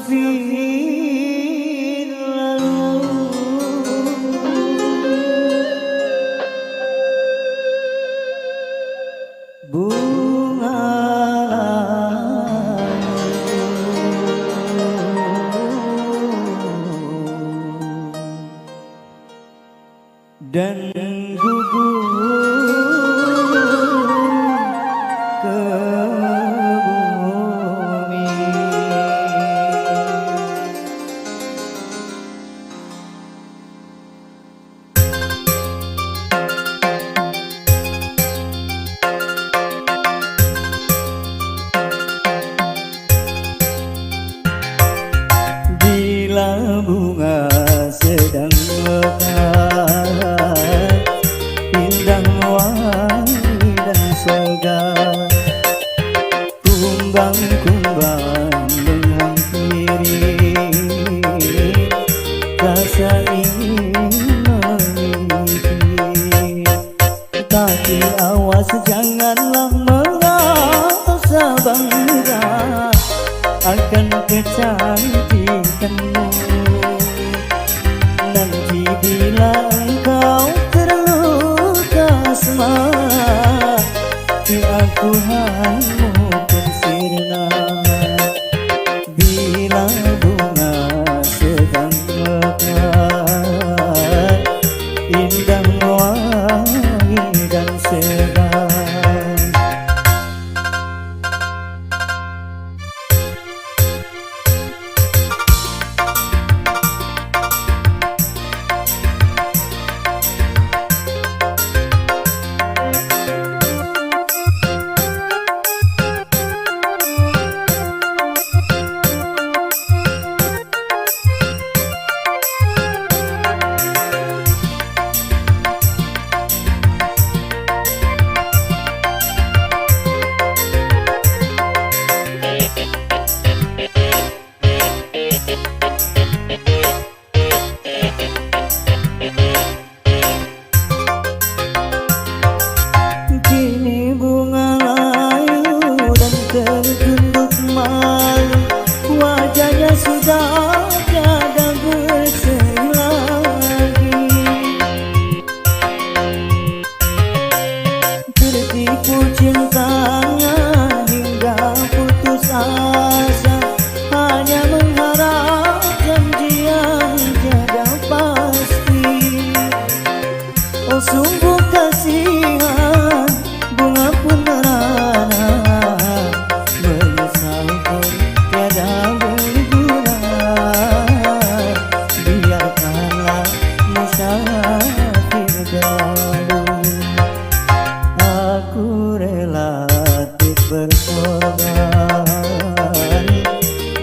sepi lalu, bunga dan gugur ke bumi. Bila bunga sedang mekar, indang wangi dan segar, kumbang-kumbang menghampiri, rasa ingin memiliki. Tapi awas janganlah merasa bangga akan kecantikanmu. Nanti bila engkau terluka semangat, aku hanya pun sirna. Bila bunga sedang mekar, indah wangi dan segar, tertunduk malu, wajahnya sudah tiada berseri lagi. Tertipu cintanya hingga putus asa, hanya mengharap janji yang tiada pasti. Oh sungguh kasihan, bunga pun merana, menyesal pun tiada berguna. Biarkanlah musafir galuh, aku rela berkorban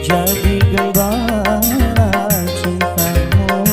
jadi gembala cintamu.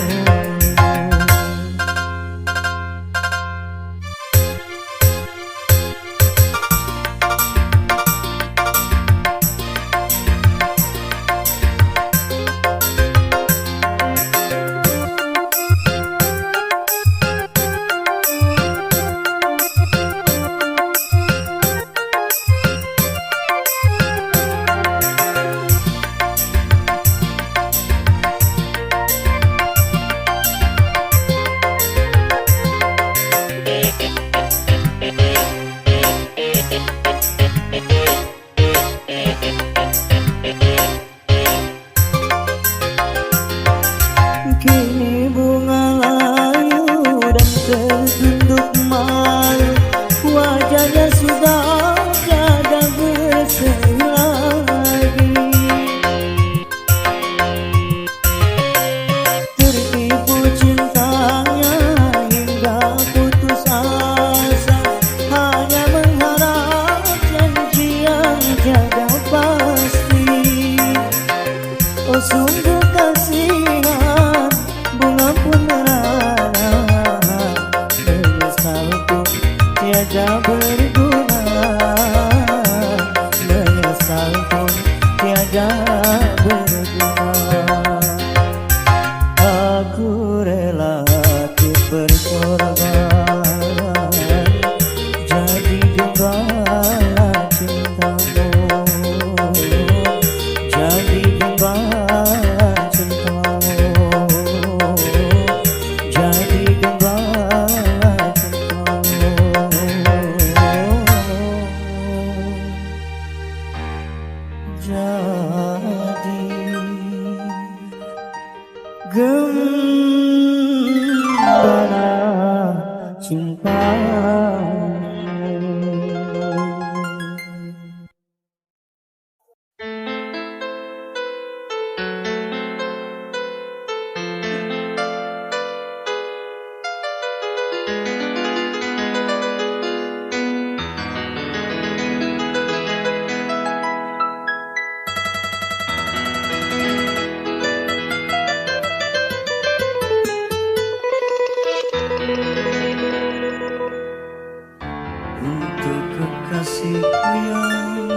untuk kekasihku yang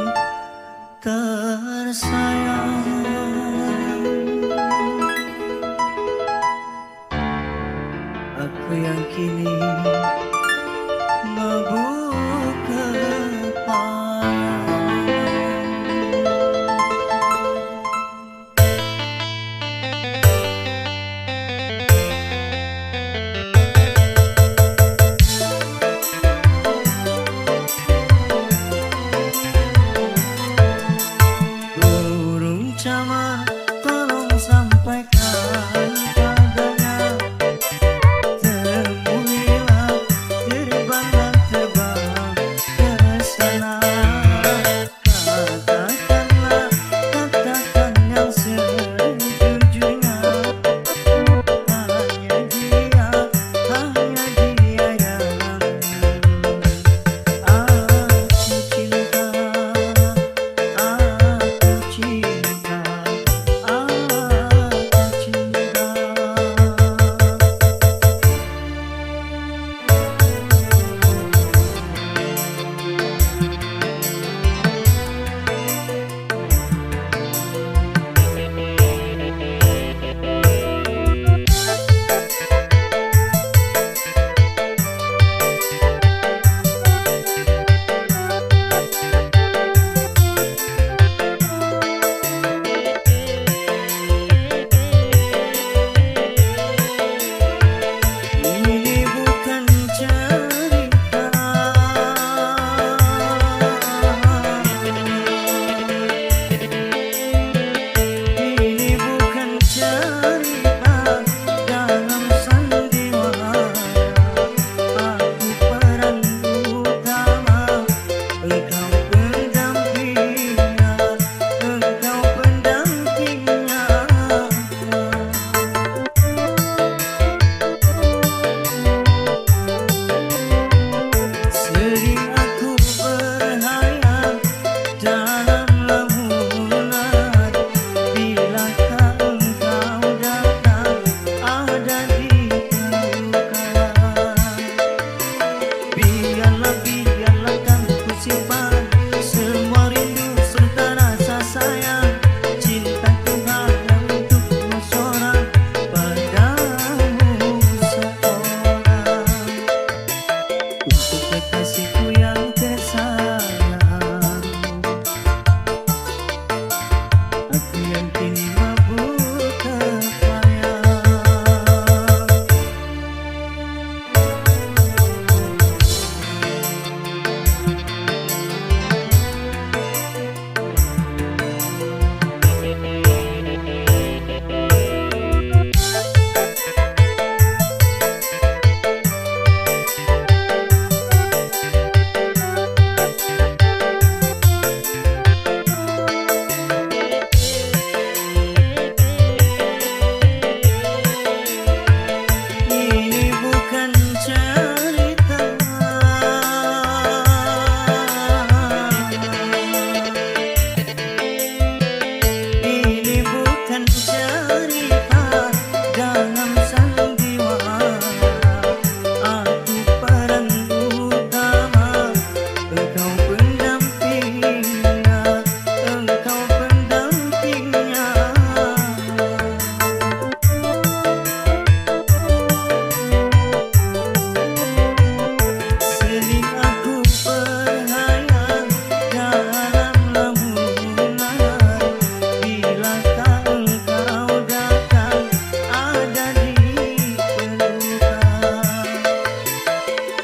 tersayang. Aku yang kini mabuk kepayang. Burung camar tolong sampaikan padanya, temuilah terbang dan terbang ke sana. Katakanlah, katakan yang sejujurnya, hanya dia yang aku cinta. Aku cinta, aku cinta. Ini bukan cerita, ini bukan cerita dalam sandiwara. Aku peran utama, engkau pendampingnya, engkau pendampingnya. Sering aku berhayal dalam lamunan, bilakah engkau datang ada di pelukan. Biarlah, biarlah kan ku simpan semua rindu serta rasa sayang. Cintaku hanya untukmu seorang, padamu seorang. Untuk kekasihku yang tersayang, aku yang kini mabuk kepayang. Ini bukan cerita, ini bukan cerita dalam sandiwara. Aku peran utama, engkau pendampingnya, engkau pendampingnya. Sering aku berhayal dalam lamunan, bilakah engkau datang ada di pelukan.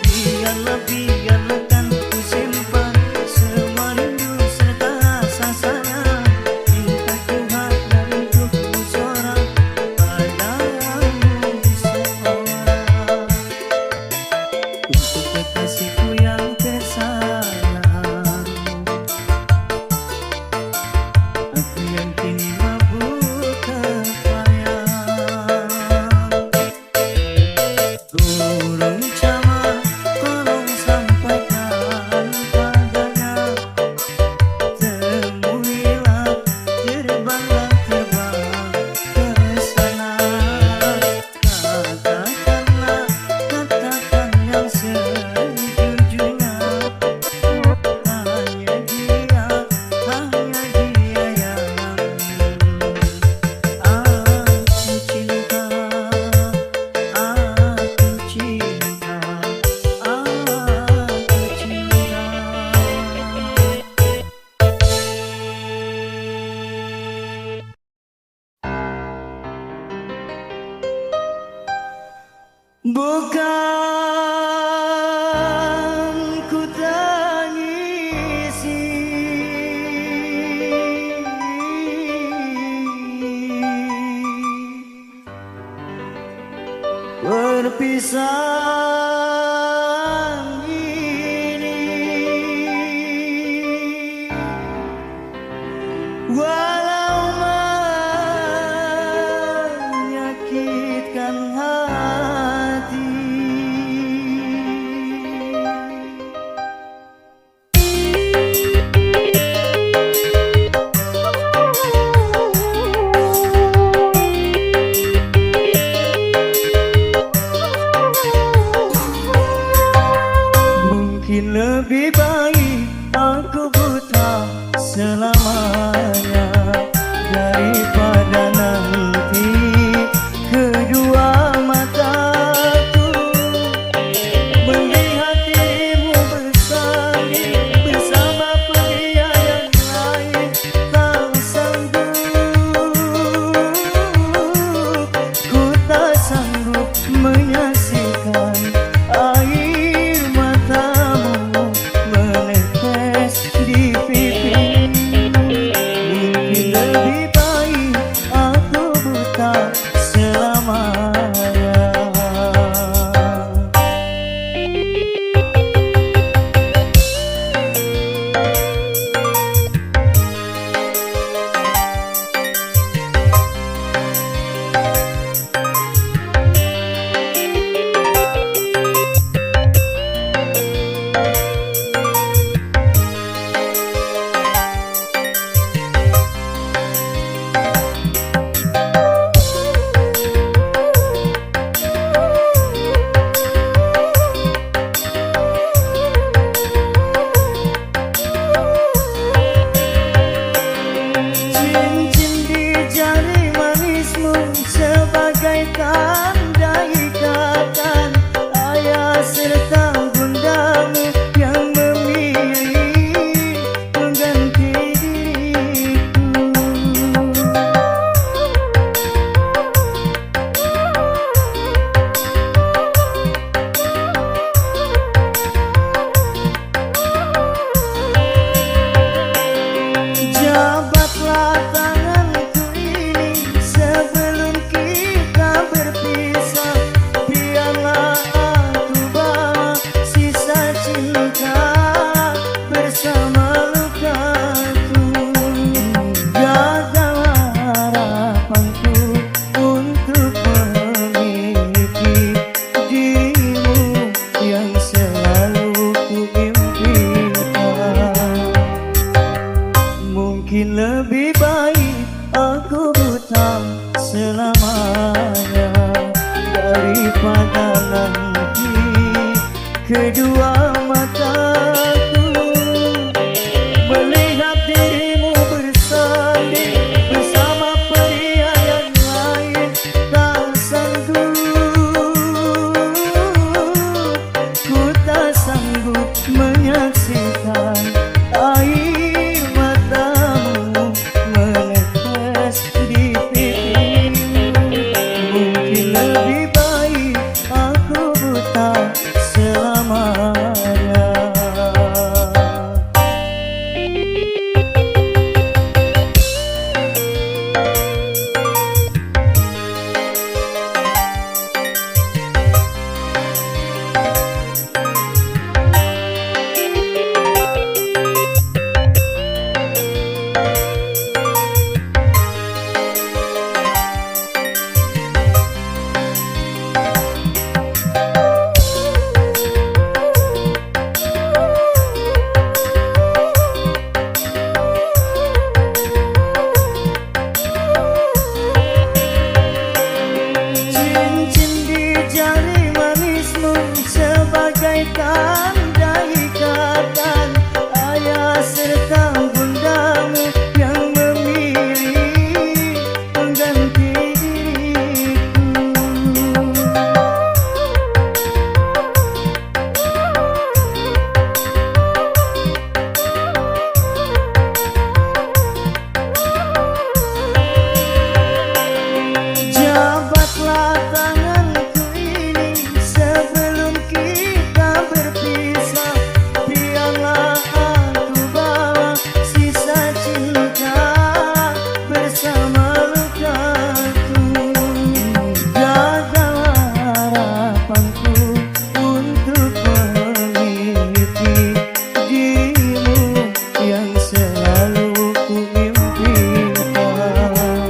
Biarlah, biarlah kan ku simpan semua rindu serta rasa sayang. Cintaku hanya untukmu seorang, padamu seorang. Untuk kekasihku yang tersayang, aku yang kini mabuk kepayang. Burung camar tolong sampaikan Mungkin lebih baik aku buta selamanya daripada nanti kedua mataku melihat dirimu bersanding bersama pria yang lain. Tak sanggup, ku tak sanggup menyaksikan air matamu menetes di pipi. Mungkin lebih baik aku buta selamanya. Tanda ikatan ayah serta bundamu yang memilih pengganti diriku. Jabatlah tanganku ini sebelum kita berpisah. Biarlah aku bawa sisa cinta bersama lukaku. Gagal harapanku untuk memiliki dirimu yang selalu ku impikan. Mungkin lebih baik aku buta selamanya daripada nanti kedua mataku melihat dirimu bersanding bersama pria yang lain. Tak sanggup, ku tak sanggup menyaksikan air matamu menetes di pipi. Mungkin lebih baik aku buta selamanya. Tanda ikatan ayah serta bundamu yang memilih pengganti diriku. Jabatlah tanganku ini sebelum kita berpisah. Biarlah aku bawa sisa cinta bersama lukaku. Gagal harapanku untuk memiliki dirimu yang selalu ku impikan.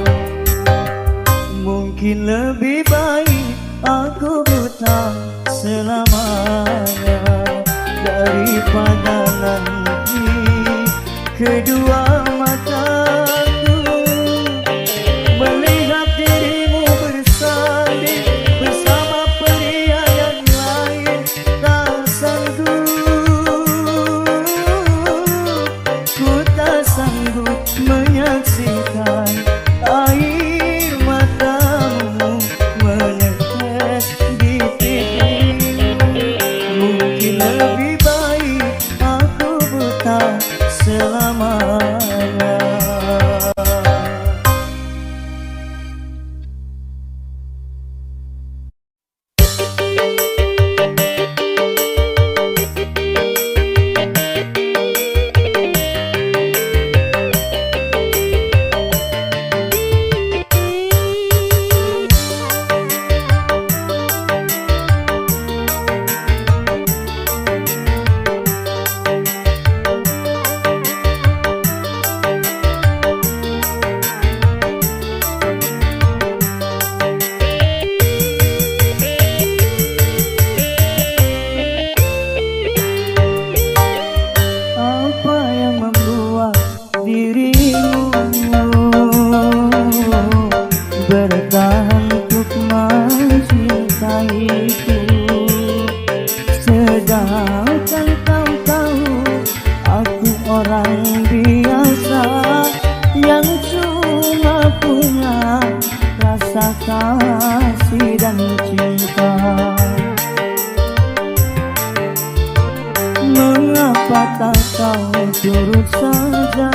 Mungkin lebih baik aku buta selamanya daripada nanti kedua mataku melihat dirimu bersanding bersama pria yang lain. Tak sanggup, Mengapa tak kau turut saja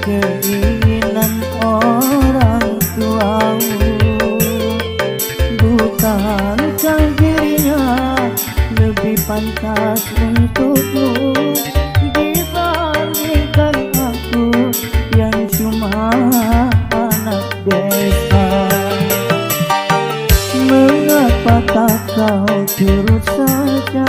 keinginan orang tuamu? Bukankah dirinya lebih pantas untukmu dibandingkan aku yang cuma anak desa? Mengapa tak kau turut saja?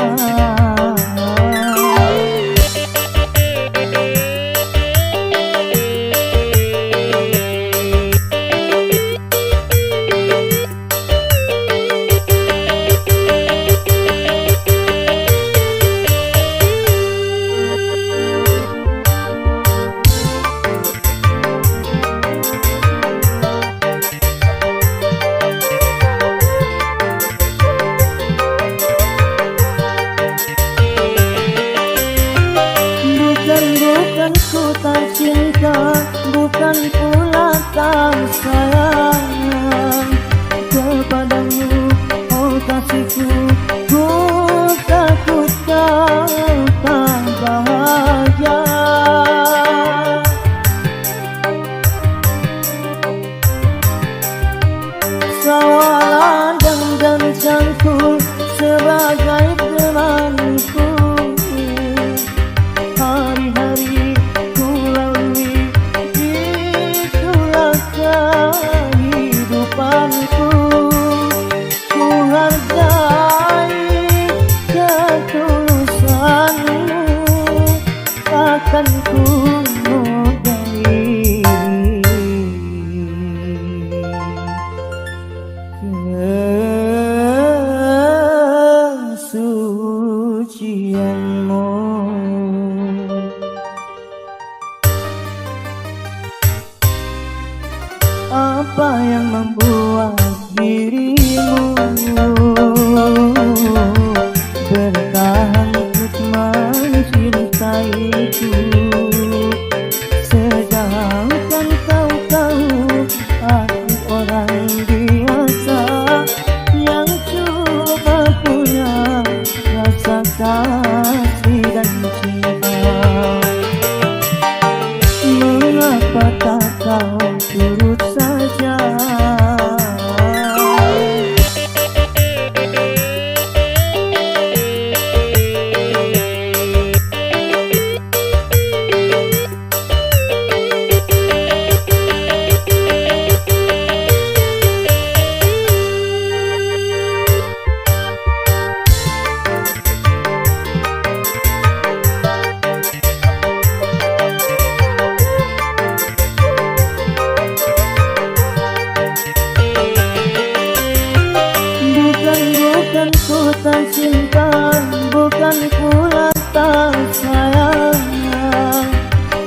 Bukan ku tak cinta, bukan pula tak sayang kepadamu, oh kasihku. Ku takut kau tak bahagia. Sawalah dan cangkul sebagai temanku. Hari-hari ku lalui, itulah kehidupanku. Ku hargai ketulusanmu, takkan ku modali kesucianmu. Apa yang membuat dirimu bertahan untuk mencintaiku, sedangkan kau tahu aku orang biasa yang cuma punya rasa kasih dan cinta. Mengapa tak kau turut saja? Bukan ku tak cinta, bukan pula tak sayang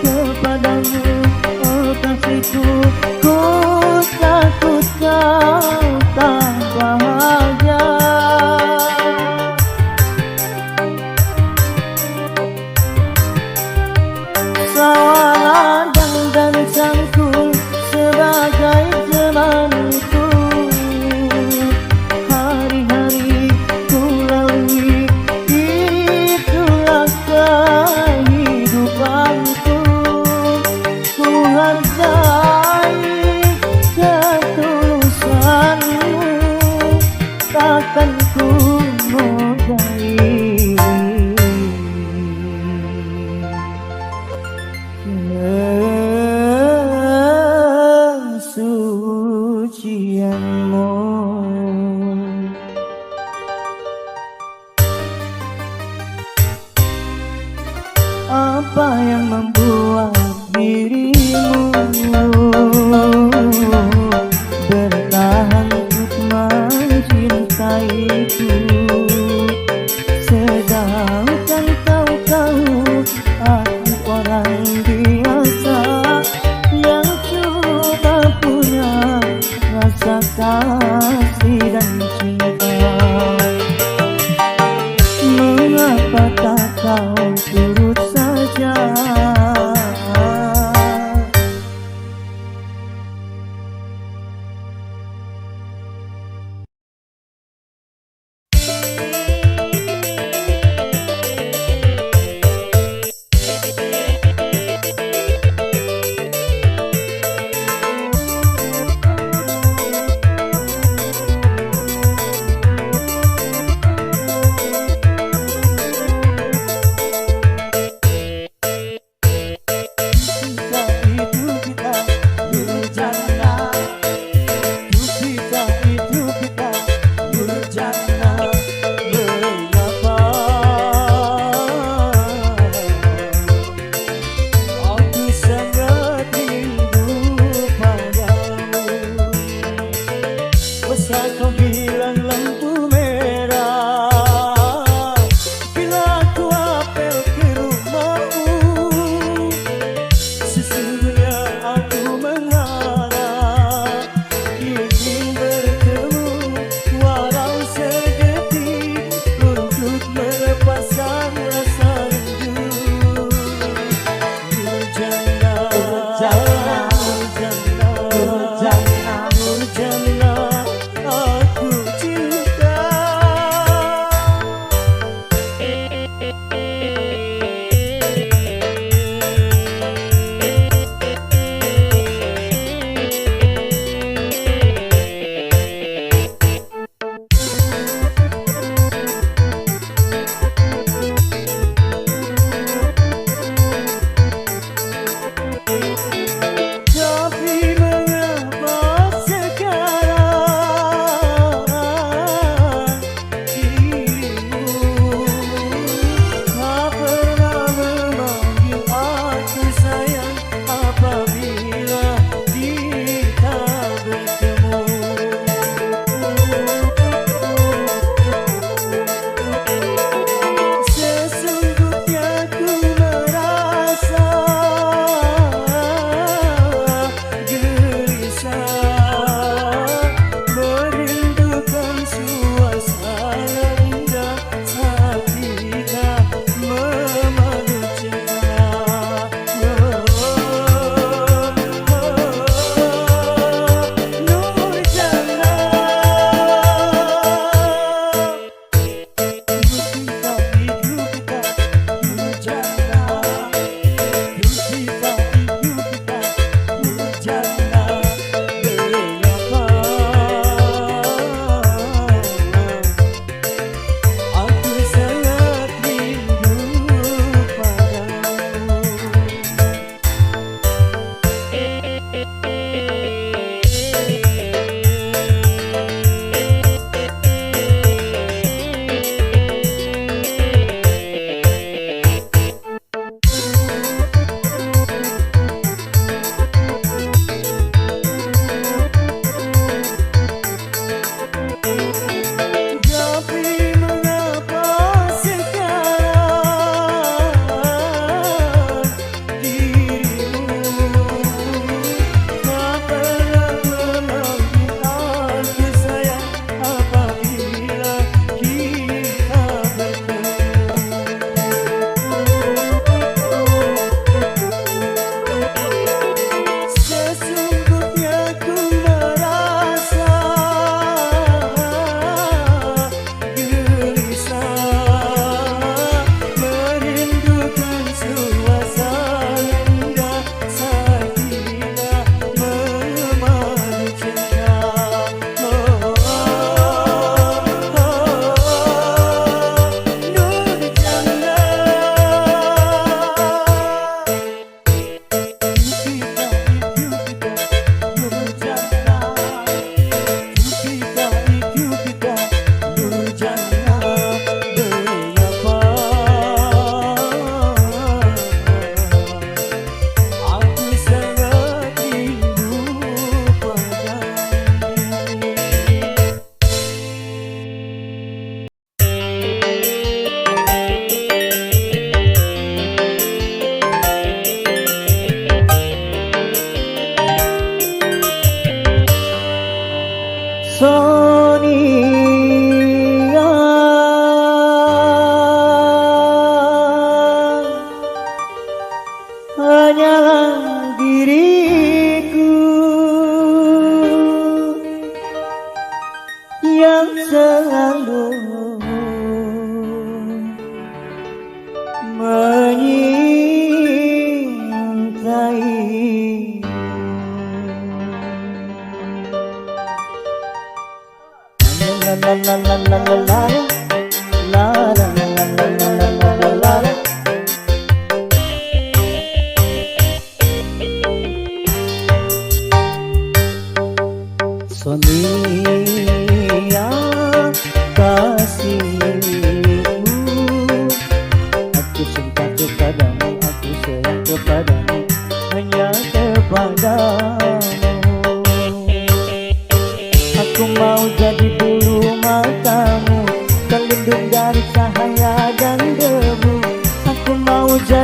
kepadamu, oh kasihku. Ku takut kau tak bahagia. Sawalah dan cangkul sebagai temanku. Hari-hari ku lalui, itulah kehidupanku. Ku hargai ketulusanmu, takkan ku modali kesucianmu. Apa yang membuat dirimu bertahan untuk mencintaiku, sedangkan kau tahu aku orang biasa yang cuma punya rasa kasih dan cinta. Mengapa tak kau turut saja?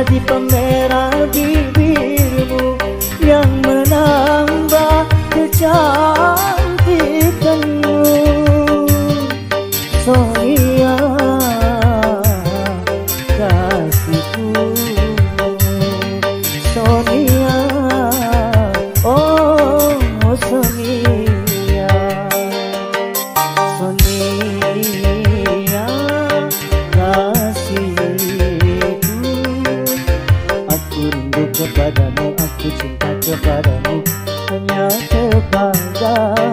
jadi pemerah bibirmu yang menambah kecantikanmu. Sonia kasihku, Sonia, oh Sonia, Sonia kasihku. Aku rindu kepadamu, aku cinta kepadamu, hanya kepadamu.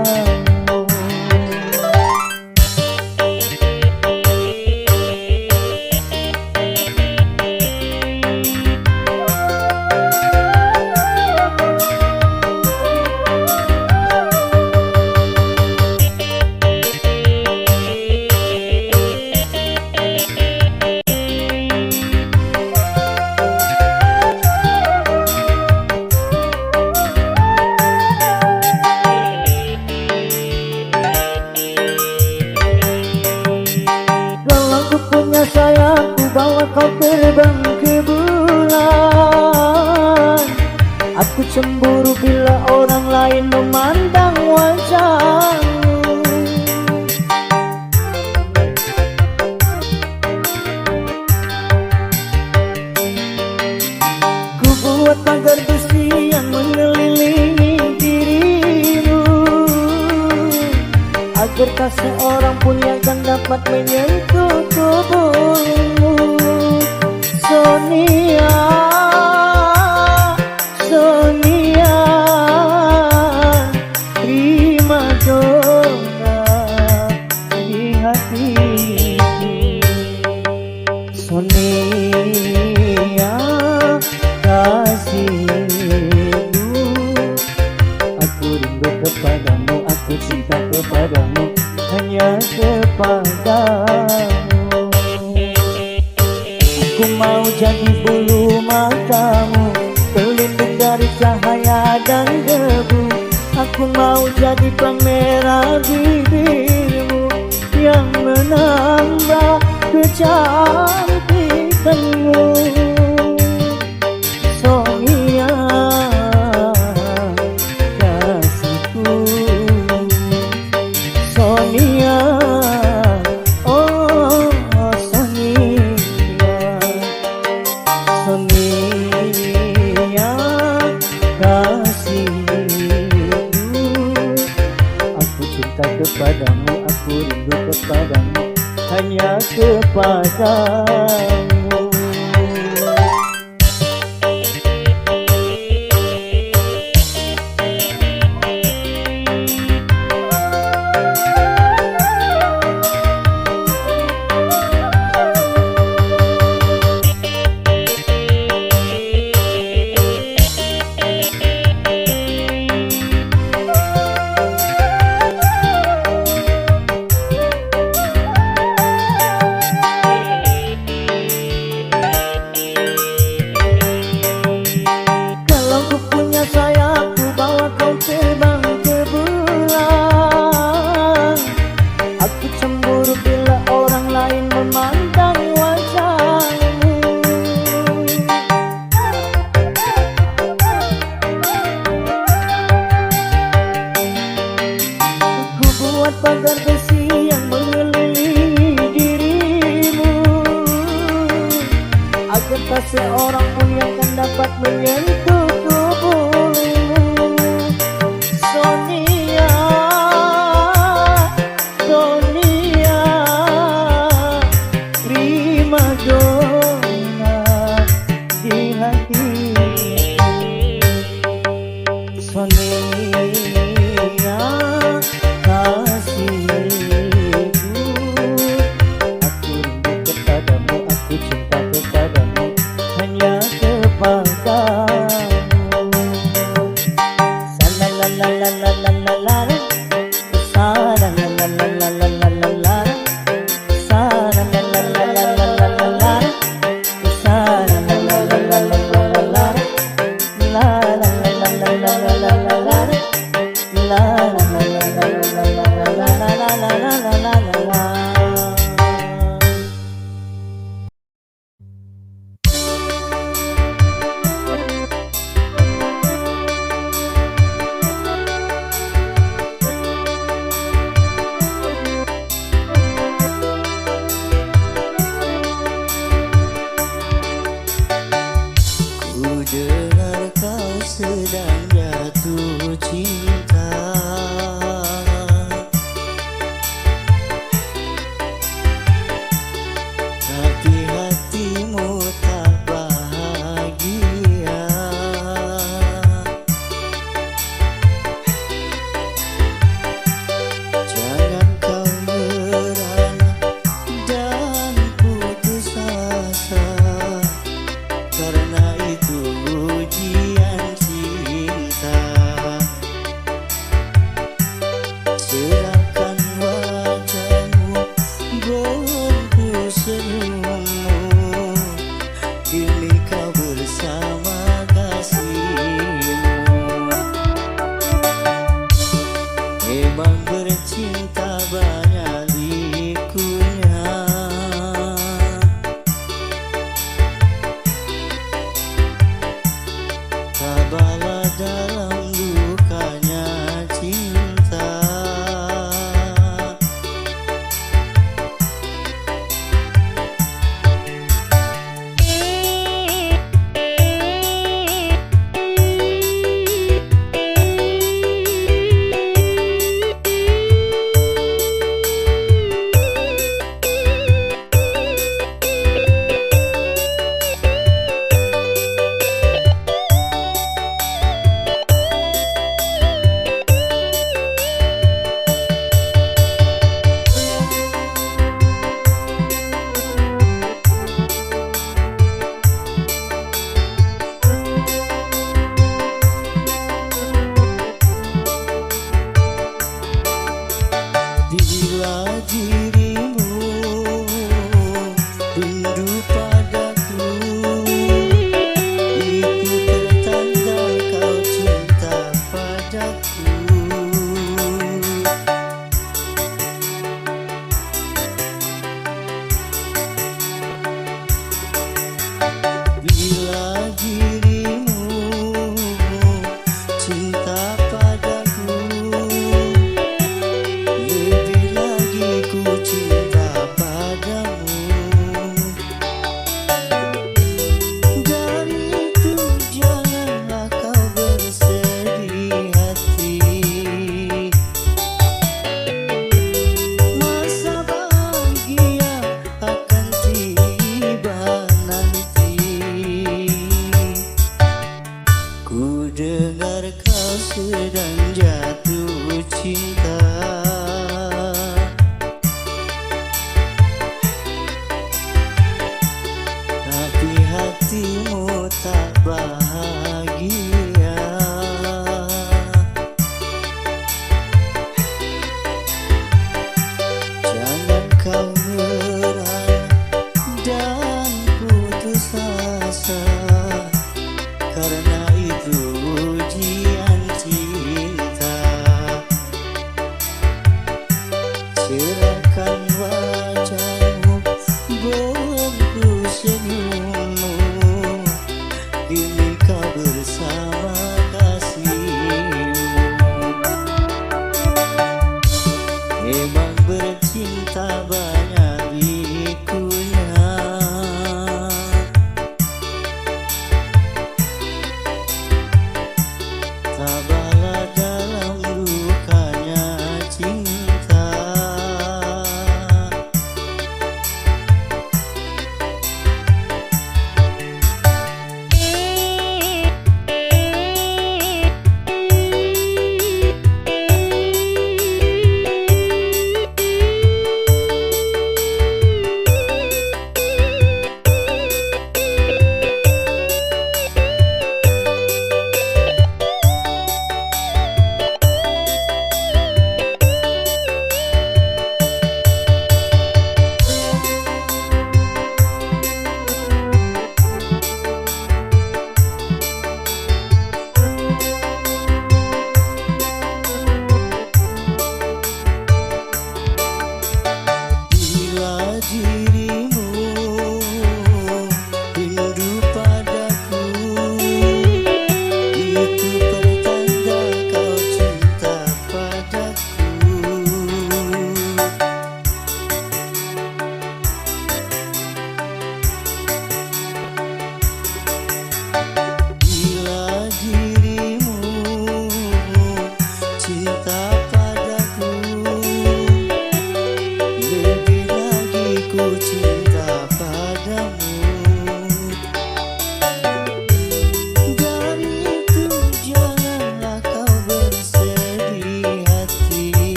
Sayang, ku bawa kau terbang ke bulan. Aku cemburu bila orang lain memandang wajahmu. Ku buat pagar besi yang mengelilingi dirimu, agar tak seorang pun yang akan dapat menyentuh tubuhmu. Sonia, Sonia, prima donna di hatiku. Sonia kasihku, aku rindu kepadamu, aku cinta kepadamu, hanya kepadamu. Aku mau jadi bulu matamu, terlindung dari cahaya dan debu. Aku mau jadi pemerah bibirmu yang menambah kecantikanmu. Sonia kasihku, Sonia, oh Sonia, Sonia kasihku. Aku cinta kepadamu, aku rindu kepadamu, hanya kepadamu. Pagar besi yang mengelilingi dirimu, agar tak seorang pun yang akan dapat menyentuh tubuhmu. Sonia, Sonia, prima donna di hatiku. Sonia kasihku, aku rindu kepadamu, aku cinta kepadamu, hanya kepadamu. hatimu tak bahagia. Jangan kau menyerah dan putus asa, karena itu ujian cinta. Cerahkan wajahmu, bongku senyummu, kini kau bersama kasihmu. Memang bercinta banyak likunya, tabahlah dalam dukanya cinta.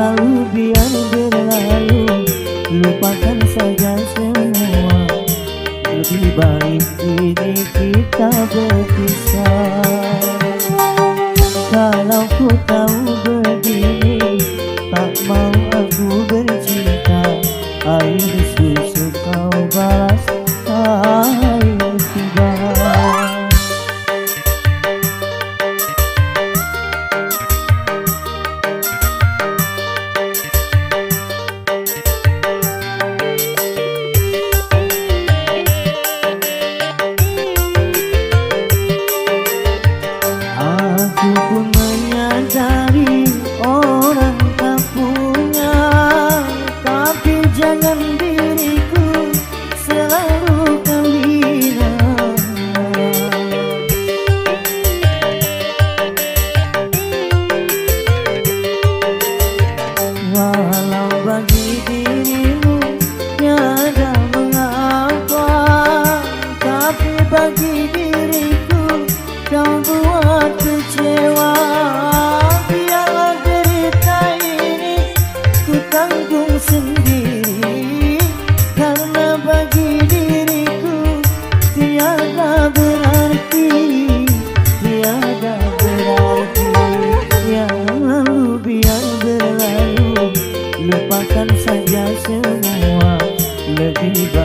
lalu biar berlalu, lupakan saja semua. Lebih baik ini kita berpisah. Kalau ku tahu begini, tak mau aku bercinta. Air susu kau balas air tiba. Aku pun menyadari orang tak punya, tapi jangan diriku selalu kau hina. Walau bagi dirimu tiada mengapa, tapi bagi diriku kau buat kecewa. Biarlah derita ini ku tanggung sendiri, karena bagi diriku tiada berarti, tiada berarti. Yang lalu biar berlalu, lupakan saja semua. Lebih baik